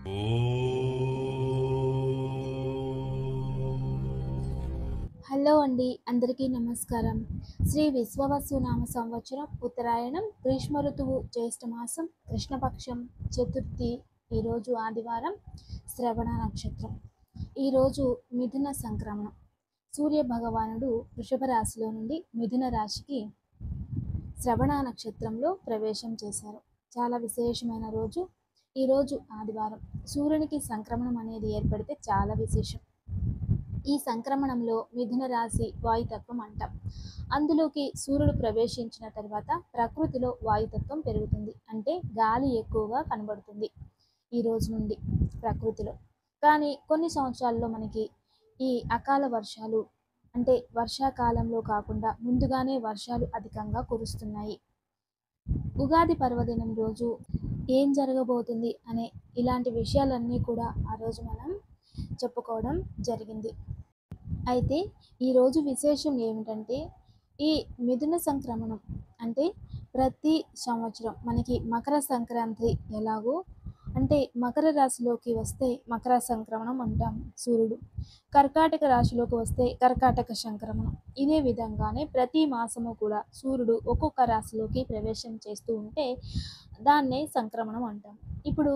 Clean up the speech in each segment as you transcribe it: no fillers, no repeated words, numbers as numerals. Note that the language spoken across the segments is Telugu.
హలో అండి, అందరికీ నమస్కారం. శ్రీ విశ్వవసు నామ సంవత్సరం ఉత్తరాయణం గ్రీష్మ ఋతువు జ్యేష్ఠ మాసం కృష్ణపక్షం చతుర్థి. ఈరోజు ఆదివారం, శ్రవణ నక్షత్రం. ఈరోజు మిథున సంక్రమణం. సూర్య భగవానుడు వృషభ రాశిలో నుండి మిథున రాశికి శ్రవణ నక్షత్రంలో ప్రవేశం చేశారు. చాలా విశేషమైన రోజు. ఈరోజు ఆదివారం. సూర్యునికి సంక్రమణం అనేది ఏర్పడితే చాలా విశేషం. ఈ సంక్రమణంలో మిథున రాశి వాయుతత్వం అంటాం. అందులోకి సూర్యుడు ప్రవేశించిన తర్వాత ప్రకృతిలో వాయుతత్వం పెరుగుతుంది. అంటే గాలి ఎక్కువగా కనబడుతుంది ఈ రోజు నుండి ప్రకృతిలో. కానీ కొన్ని సంవత్సరాల్లో మనకి ఈ అకాల వర్షాలు, అంటే వర్షాకాలంలో కాకుండా ముందుగానే వర్షాలు అధికంగా కురుస్తున్నాయి. ఉగాది పర్వదినం రోజు ఏం జరగబోతుంది అనే ఇలాంటి విషయాలన్నీ కూడా ఆ రోజు మనం చెప్పుకోవడం జరిగింది. అయితే ఈరోజు విశేషం ఏమిటంటే, ఈ మిథున సంక్రమణం అంటే ప్రతి సంవత్సరం మనకి మకర సంక్రాంతి ఎలాగో, అంటే మకర రాశిలోకి వస్తే మకర సంక్రమణం అంటాం సూర్యుడు, కర్కాటక రాశిలోకి వస్తే కర్కాటక సంక్రమణం. ఇదే విధంగానే ప్రతి మాసము కూడా సూర్యుడు ఒక్కొక్క రాశిలోకి ప్రవేశం చేస్తూ ఉంటే దాన్నే సంక్రమణం అంటాం. ఇప్పుడు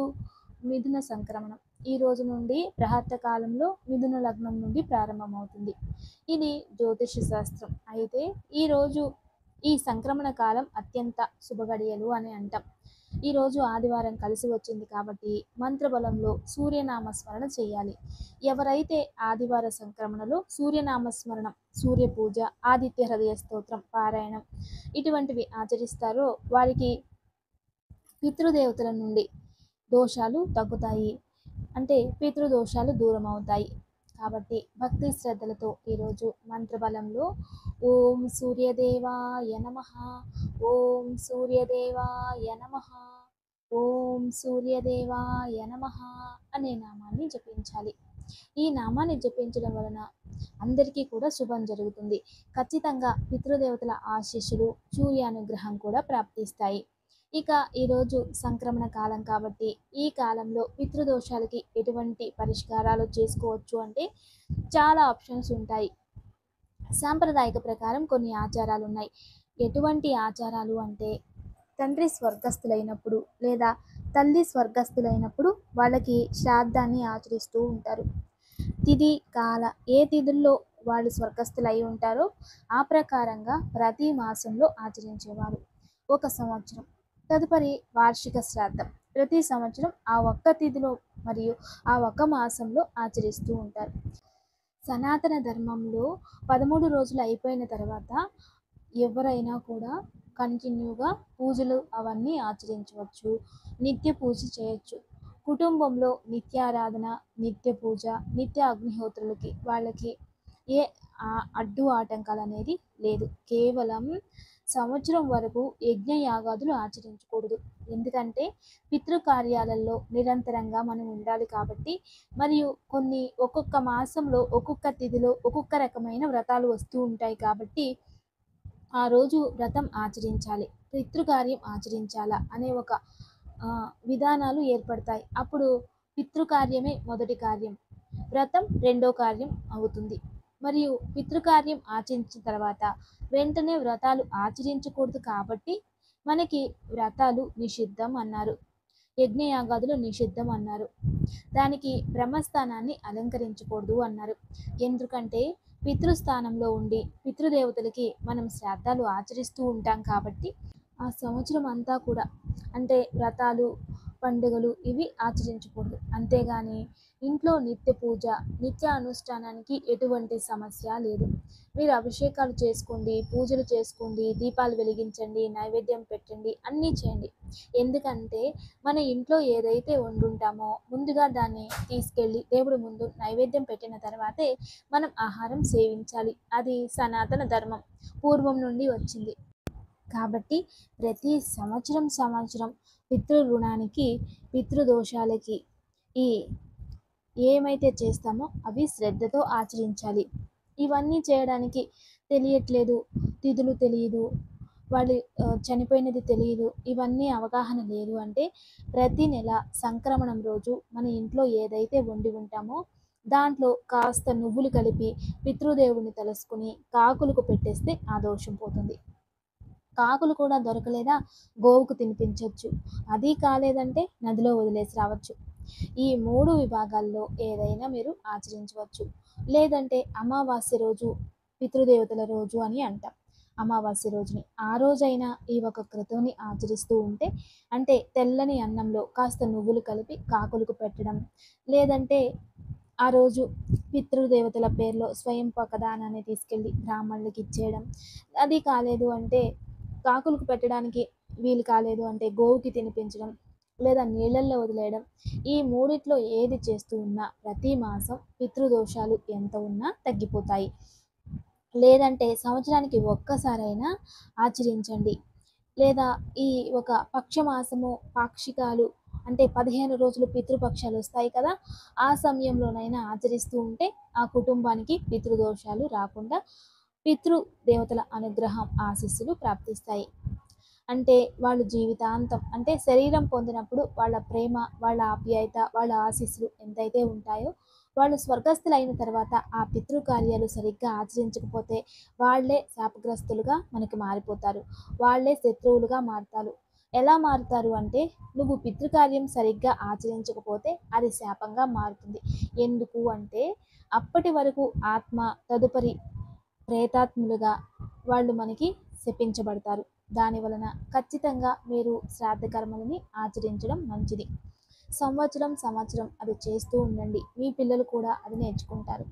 మిథున సంక్రమణం ఈ రోజు నుండి ప్రహర్త కాలంలో మిథున లగ్నం నుండి ప్రారంభమవుతుంది. ఇది జ్యోతిష శాస్త్రం. అయితే ఈరోజు ఈ సంక్రమణ కాలం అత్యంత శుభగడియలు అని అంటాం. ఈరోజు ఆదివారం కలిసి వచ్చింది కాబట్టి మంత్రబలంలో సూర్యనామస్మరణ చేయాలి. ఎవరైతే ఆదివార సంక్రమణలో సూర్యనామస్మరణం, సూర్య పూజ, ఆదిత్య హృదయ స్తోత్రం పారాయణం ఇటువంటివి ఆచరిస్తారో వారికి పితృదేవతల నుండి దోషాలు తగ్గుతాయి. అంటే పితృదోషాలు దూరం అవుతాయి. కాబట్టి భక్తి శ్రద్ధలతో ఈరోజు మంత్రబలంలో ఓం సూర్యదేవాయ నమః, ఓం సూర్యదేవాయ నమః, ఓం సూర్యదేవాయ నమః అనే నామాన్ని జపించాలి. ఈ నామాన్ని జపించడం వలన అందరికీ కూడా శుభం జరుగుతుంది. ఖచ్చితంగా పితృదేవతల ఆశీస్సులు, సూర్యానుగ్రహం కూడా ప్రాప్తిస్తాయి. ఇక ఈరోజు సంక్రమణ కాలం కాబట్టి ఈ కాలంలో పితృదోషాలకి ఎటువంటి పరిష్కారాలు చేసుకోవచ్చు అంటే చాలా ఆప్షన్స్ ఉంటాయి. సాంప్రదాయిక ప్రకారం కొన్ని ఆచారాలు ఉన్నాయి. ఎటువంటి ఆచారాలు అంటే, తండ్రి స్వర్గస్థులైనప్పుడు లేదా తల్లి స్వర్గస్థులైనప్పుడు వాళ్ళకి శ్రాద్ధాన్ని ఆచరిస్తూ ఉంటారు. తిథి కాల ఏ తిథుల్లో వాళ్ళు స్వర్గస్థులై ఉంటారో ఆ ప్రకారంగా ప్రతి మాసంలో ఆచరించేవారు. ఒక సంవత్సరం తదుపరి వార్షిక శ్రాద్ధం ప్రతి సంవత్సరం ఆ ఒక్క తిథిలో మరియు ఆ ఒక్క మాసంలో ఆచరిస్తూ ఉంటారు. సనాతన ధర్మంలో 13 రోజులు అయిపోయిన తర్వాత ఎవరైనా కూడా కంటిన్యూగా పూజలు అవన్నీ ఆచరించవచ్చు. నిత్య పూజ చేయొచ్చు. కుటుంబంలో నిత్యారాధన, నిత్య పూజ, నిత్య అగ్నిహోత్రులకి వాళ్ళకి ఏ అడ్డు ఆటంకాలు అనేది లేదు. కేవలం సంవత్సరం వరకు యజ్ఞ యాగాదులు ఆచరించకూడదు. ఎందుకంటే పితృకార్యాలలో నిరంతరంగా మనం ఉండాలి కాబట్టి. మరియు కొన్ని ఒక్కొక్క మాసంలో ఒక్కొక్క తిథిలో ఒక్కొక్క రకమైన వ్రతాలు వస్తూ ఉంటాయి కాబట్టి ఆ రోజు వ్రతం ఆచరించాలి, పితృకార్యం ఆచరించాలా అనే ఒక విధానాలు ఏర్పడతాయి. అప్పుడు పితృకార్యమే మొదటి కార్యం, వ్రతం రెండో కార్యం అవుతుంది. మరియు పితృకార్యం ఆచరించిన తర్వాత వెంటనే వ్రతాలు ఆచరించకూడదు కాబట్టి మనకి వ్రతాలు నిషిద్ధం అన్నారు, యజ్ఞయాగాదులు నిషిద్ధం అన్నారు. దానికి బ్రహ్మస్థానాన్ని అలంకరించకూడదు అన్నారు. ఎందుకంటే పితృస్థానంలో ఉండి పితృదేవతలకి మనం శ్రాద్ధాలు ఆచరిస్తూ ఉంటాం కాబట్టి ఆ సంవత్సరం అంతా కూడా అంటే వ్రతాలు, పండుగలు ఇవి ఆచరించకూడదు. అంతేగాని ఇంట్లో నిత్య పూజ, నిత్య అనుష్ఠానానికి ఎటువంటి సమస్య లేదు. మీరు అభిషేకాలు చేసుకోండి, పూజలు చేసుకోండి, దీపాలు వెలిగించండి, నైవేద్యం పెట్టండి, అన్నీ చేయండి. ఎందుకంటే మన ఇంట్లో ఏదైతే వండుంటామో ముందుగా దాన్ని తీసుకెళ్ళి దేవుడి ముందు నైవేద్యం పెట్టిన తర్వాతే మనం ఆహారం సేవించాలి. అది సనాతన ధర్మం, పూర్వం నుండి వచ్చింది. కాబట్టి ప్రతి సంవత్సరం పితృ రుణానికి, పితృదోషాలకి ఈ ఏమైతే చేస్తామో అవి శ్రద్ధతో ఆచరించాలి. ఇవన్నీ చేయడానికి తెలియట్లేదు, తిథులు తెలియదు, వాళ్ళు చనిపోయినది తెలియదు, ఇవన్నీ అవగాహన లేదు అంటే ప్రతి నెల సంక్రమణం రోజు మన ఇంట్లో ఏదైతే వండి ఉంటామో దాంట్లో కాస్త నువ్వులు కలిపి పితృదేవుని తలుసుకుని కాకులకు పెట్టేస్తే ఆ దోషం పోతుంది. కాకులు కూడా దొరకలేదా గోవుకు తినిపించవచ్చు. అది కాలేదంటే నదిలో వదిలేసి రావచ్చు. ఈ 3 విభాగాల్లో ఏదైనా మీరు ఆచరించవచ్చు. లేదంటే అమావాస్య రోజు పితృదేవతల రోజు అని అంటాం. అమావాస్య రోజుని. ఆ రోజైనా ఈ ఒక క్రతువుని ఆచరిస్తూ ఉంటే అంటే తెల్లని అన్నంలో కాస్త నువ్వులు కలిపి కాకులకు పెట్టడం, లేదంటే ఆ రోజు పితృదేవతల పేరులో స్వయం పకదానాన్ని తీసుకెళ్ళి బ్రాహ్మణులకి ఇచ్చేయడం. అది కాలేదు అంటే కాకులకు పెట్టడానికి వీలు కాలేదు అంటే గోవుకి తినిపించడం, లేదా నీళ్ళల్లో వదిలేయడం. ఈ మూడిట్లో ఏది చేస్తూ ఉన్నా ప్రతి మాసం పితృదోషాలు ఎంత ఉన్నా తగ్గిపోతాయి. లేదంటే సంవత్సరానికి ఒక్కసారైనా ఆచరించండి. లేదా ఈ ఒక పక్షమాసము పాక్షికాలు అంటే 15 రోజులు పితృపక్షాలు వస్తాయి కదా, ఆ సమయంలోనైనా ఆచరిస్తూ ఉంటే ఆ కుటుంబానికి పితృదోషాలు రాకుండా పితృ దేవతల అనుగ్రహం ఆశీస్సులు ప్రాప్తిస్తాయి. అంటే వాళ్ళు జీవితాంతం అంటే శరీరం పొందినప్పుడు వాళ్ళ ప్రేమ, వాళ్ళ ఆప్యాయత, వాళ్ళ ఆశీస్సులు ఎంతైతే ఉంటాయో వాళ్ళు స్వర్గస్థులైన తర్వాత ఆ పితృకార్యాలు సరిగ్గా ఆచరించకపోతే వాళ్ళే శాపగ్రస్తులుగా మనకి మారిపోతారు. వాళ్ళే శత్రువులుగా మారుతారు. ఎలా మారుతారు అంటే నువ్వు పితృకార్యం సరిగ్గా ఆచరించకపోతే అది శాపంగా మారుతుంది. ఎందుకు అంటే అప్పటి వరకు ఆత్మ తదుపరి ప్రేతాత్ములుగా వాళ్ళు మనకి శపించబడతారు. దాని వలన ఖచ్చితంగా మీరు శ్రాద్ధ కర్మలని ఆచరించడం మంచిది. సంవత్సరం సంవత్సరం అది చేస్తూ ఉండండి. మీ పిల్లలు కూడా అది నేర్చుకుంటారు.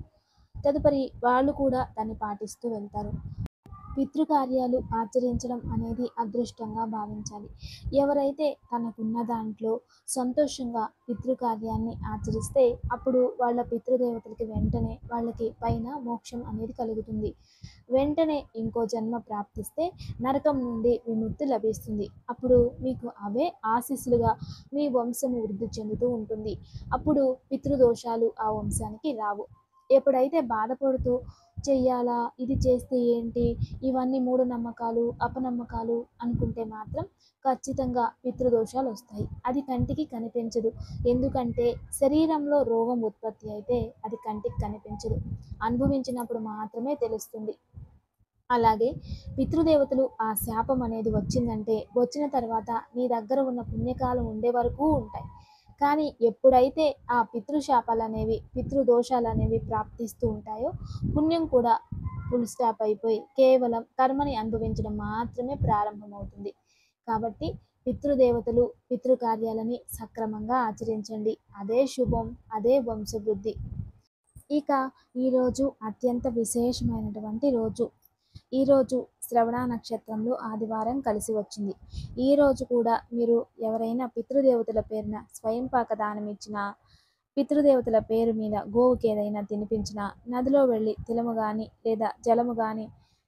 తదుపరి వాళ్ళు కూడా దాన్ని పాటిస్తూ వెళ్తారు. పితృకార్యాలు ఆచరించడం అనేది అదృష్టంగా భావించాలి. ఎవరైతే తనకున్న దాంట్లో సంతోషంగా పితృకార్యాన్ని ఆచరిస్తే అప్పుడు వాళ్ళ పితృదేవతలకి వెంటనే వాళ్ళకి పైన మోక్షం అనేది కలుగుతుంది. వెంటనే ఇంకో జన్మ ప్రాప్తిస్తే నరకం నుండి విముక్తి లభిస్తుంది. అప్పుడు మీకు అవే ఆశీస్సులుగా మీ వంశము వృద్ధి చెందుతూ ఉంటుంది. అప్పుడు పితృదోషాలు ఆ వంశానికి రావు. ఎప్పుడైతే బాధపడుతూ చెయ్యాలా, ఇది చేస్తే ఏంటి, ఇవన్నీ మూఢనమ్మకాలు అపనమ్మకాలు అనుకుంటే మాత్రం ఖచ్చితంగా పితృదోషాలు వస్తాయి. అది కంటికి కనిపించదు. ఎందుకంటే శరీరంలో రోగం ఉత్పత్తి అయితే అది కంటికి కనిపించదు. అనుభవించినప్పుడు మాత్రమే తెలుస్తుంది. అలాగే పితృదేవతలు ఆ శాపం అనేది వచ్చిందంటే వచ్చిన తర్వాత నీ దగ్గర ఉన్న పుణ్యకాలం ఉండే వరకు ఉంటాయి. కానీ ఎప్పుడైతే ఆ పితృశాపాలు అనేవి పితృదోషాలు అనేవి ప్రాప్తిస్తూ ఉంటాయో పుణ్యం కూడా ఫుల్ స్టాప్ అయిపోయి కేవలం కర్మని అనుభవించడం మాత్రమే ప్రారంభమవుతుంది. కాబట్టి పితృదేవతలు పితృకార్యాలని సక్రమంగా ఆచరించండి. అదే శుభం, అదే వంశవృద్ధి. ఇక ఈరోజు అత్యంత విశేషమైనటువంటి రోజు. ఈరోజు శ్రవణ నక్షత్రంలో ఆదివారం కలిసి వచ్చింది. ఈరోజు కూడా మీరు ఎవరైనా పితృదేవతల పేరున స్వయంపాక దానం ఇచ్చినా, పితృదేవతల పేరు మీద గోవుకి ఏదైనా తినిపించినా, నదిలో వెళ్ళి తిలము కానీ లేదా జలము కానీ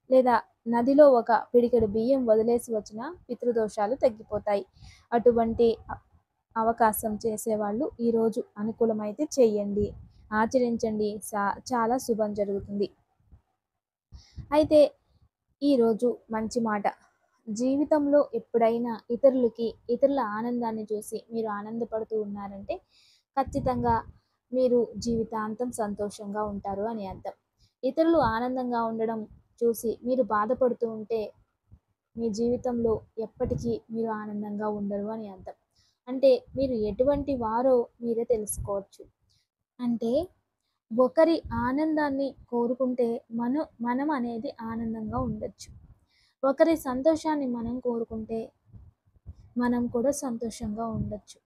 లేదా నదిలో ఒక పిడికెడు బియ్యం వదిలేసి వచ్చిన పితృదోషాలు తగ్గిపోతాయి. అటువంటి అవకాశం చేసేవాళ్ళు ఈరోజు అనుకూలమైతే చేయండి, ఆచరించండి. చాలా శుభం జరుగుతుంది. అయితే ఈరోజు మంచి మాట. జీవితంలో ఎప్పుడైనా ఇతరుల ఆనందాన్ని చూసి మీరు ఆనందపడుతూ ఉన్నారంటే ఖచ్చితంగా మీరు జీవితాంతం సంతోషంగా ఉంటారు అని అర్థం. ఇతరులు ఆనందంగా ఉండడం చూసి మీరు బాధపడుతూ ఉంటే మీ జీవితంలో ఎప్పటికీ మీరు ఆనందంగా ఉండరు అని అర్థం. అంటే మీరు ఎటువంటి వారో మీరే తెలుసుకోవచ్చు. అంటే ఒకరి ఆనందాన్ని కోరుకుంటే మనం అనేది ఆనందంగా ఉండొచ్చు. ఒకరి సంతోషాన్ని మనం కోరుకుంటే మనం కూడా సంతోషంగా ఉండొచ్చు.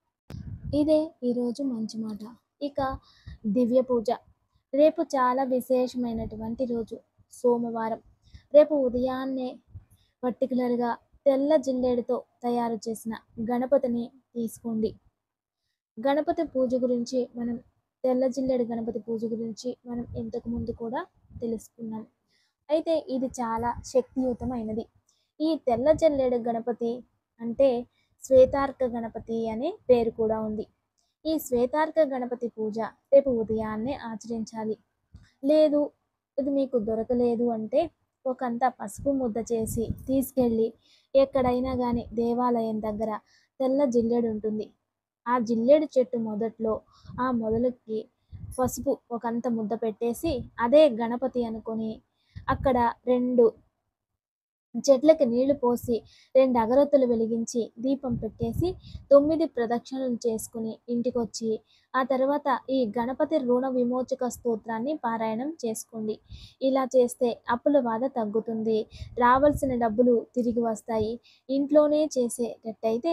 ఇదే ఈరోజు మంచి మాట. ఇక దివ్య పూజ. రేపు చాలా విశేషమైనటువంటి రోజు, సోమవారం. రేపు ఉదయాన్నే పర్టికులర్గా తెల్ల జిల్లేడుతో తయారు చేసిన గణపతిని తీసుకోండి. గణపతి పూజ గురించి మనం తెల్ల జిల్లేడు గణపతి పూజ గురించి మనం ఇంతకుముందు కూడా తెలుసుకున్నాం. అయితే ఇది చాలా శక్తియుతమైనది. ఈ తెల్ల జల్లేడు గణపతి అంటే శ్వేతార్క గణపతి అనే పేరు కూడా ఉంది. ఈ శ్వేతార్క గణపతి పూజ రేపు ఉదయాన్నే ఆచరించాలి. లేదు ఇది మీకు దొరకలేదు అంటే ఒకంత పసుపు ముద్ద చేసి తీసుకెళ్ళి ఎక్కడైనా కానీ దేవాలయం దగ్గర తెల్ల జిల్లేడు ఉంటుంది. ఆ జిల్లేడు చెట్టు మొదట్లో ఆ మొదలుకి పసుపు ఒకంత ముద్ద పెట్టేసి అదే గణపతి అనుకొని అక్కడ 2 చెట్లకి నీళ్లు పోసి 2 అగరొత్తులు వెలిగించి దీపం పెట్టేసి 9 ప్రదక్షిణలు చేసుకుని ఇంటికొచ్చి ఆ తర్వాత ఈ గణపతి రుణ విమోచక స్తోత్రాన్ని పారాయణం చేసుకోండి. ఇలా చేస్తే అప్పుల బాధ తగ్గుతుంది. రావాల్సిన డబ్బులు తిరిగి వస్తాయి. ఇంట్లోనే చేసేటట్టయితే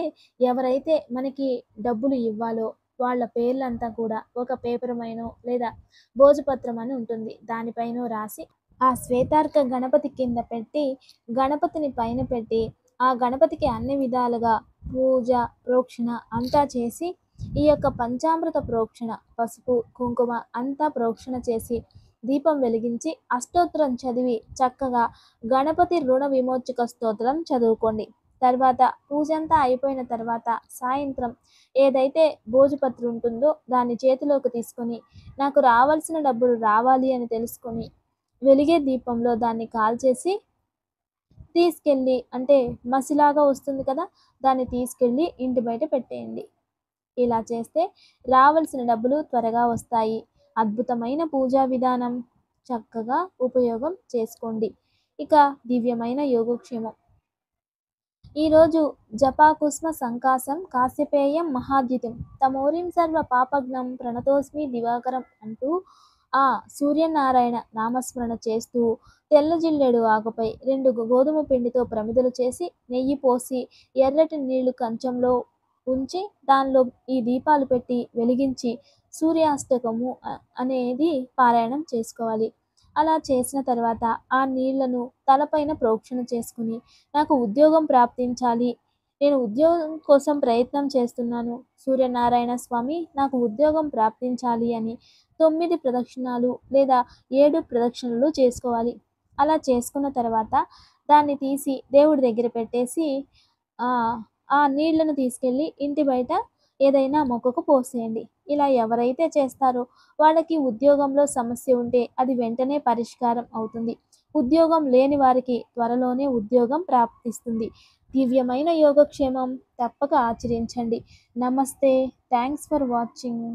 ఎవరైతే మనకి డబ్బులు ఇవ్వాలో వాళ్ళ పేర్లంతా కూడా ఒక పేపర్ పైనో లేదా భోజపత్రం అని ఉంటుంది, దానిపైనో రాసి ఆ శ్వేతార్క గణపతి కింద పెట్టి గణపతిని పైన పెట్టి ఆ గణపతికి అన్ని విధాలుగా పూజ ప్రోక్షణ అంతా చేసి ఈ యొక్క పంచామృత ప్రోక్షణ పసుపు కుంకుమ అంతా ప్రోక్షణ చేసి దీపం వెలిగించి అష్టోత్తరం చదివి చక్కగా గణపతి రుణ విమోచక స్తోత్రం చదువుకోండి. తర్వాత పూజ అంతా అయిపోయిన తర్వాత సాయంత్రం ఏదైతే భోజపత్రి ఉంటుందో దాన్ని చేతిలోకి తీసుకొని నాకు రావాల్సిన డబ్బులు రావాలి అని తెలుసుకొని వెలిగే దీపంలో దాన్ని కాల్చేసి తీసుకెళ్ళి అంటే మసిలాగా వస్తుంది కదా, దాన్ని తీసుకెళ్ళి ఇంటి బయట పెట్టేయండి. ఇలా చేస్తే రావాల్సిన డబ్బులు త్వరగా వస్తాయి. అద్భుతమైన పూజా విధానం, చక్కగా ఉపయోగం చేసుకోండి. ఇక దివ్యమైన యోగక్షేమం. ఈరోజు జపాకుస్మ సంకాసం కాశ్యపేయం మహాద్యుతిం తమోరిం సర్వ పాపఘ్నం ప్రణతోస్మి దివాకరం అంటూ ఆ సూర్యనారాయణ నామస్మరణ చేస్తూ తెల్ల జిల్లేడు ఆకుపై 2 గోధుమ పిండితో ప్రమిదలు చేసి నెయ్యి పోసి ఎర్రటి నీళ్లు కంచంలో ఉంచి దానిలో ఈ దీపాలు పెట్టి వెలిగించి సూర్యాష్టకము అనేది పారాయణం చేసుకోవాలి. అలా చేసిన తర్వాత ఆ నీళ్లను తలపైన ప్రోక్షణ చేసుకుని నాకు ఉద్యోగం ప్రాప్తించాలి, నేను ఉద్యోగం కోసం ప్రయత్నం చేస్తున్నాను, సూర్యనారాయణ స్వామి నాకు ఉద్యోగం ప్రాప్తించాలి అని 9 ప్రదక్షిణాలు లేదా 7 ప్రదక్షిణలు చేసుకోవాలి. అలా చేసుకున్న తర్వాత దాన్ని తీసి దేవుడి దగ్గర పెట్టేసి ఆ నీళ్లను తీసుకెళ్ళి ఇంటి బయట ఏదైనా మొక్కకు పోసేయండి. ఇలా ఎవరైతే చేస్తారో వాళ్ళకి ఉద్యోగంలో సమస్య ఉంటే అది వెంటనే పరిష్కారం అవుతుంది. ఉద్యోగం లేని వారికి త్వరలోనే ఉద్యోగం ప్రాప్తిస్తుంది. దివ్యమైన యోగక్షేమం తప్పక ఆచరించండి. నమస్తే. Thanks for watching.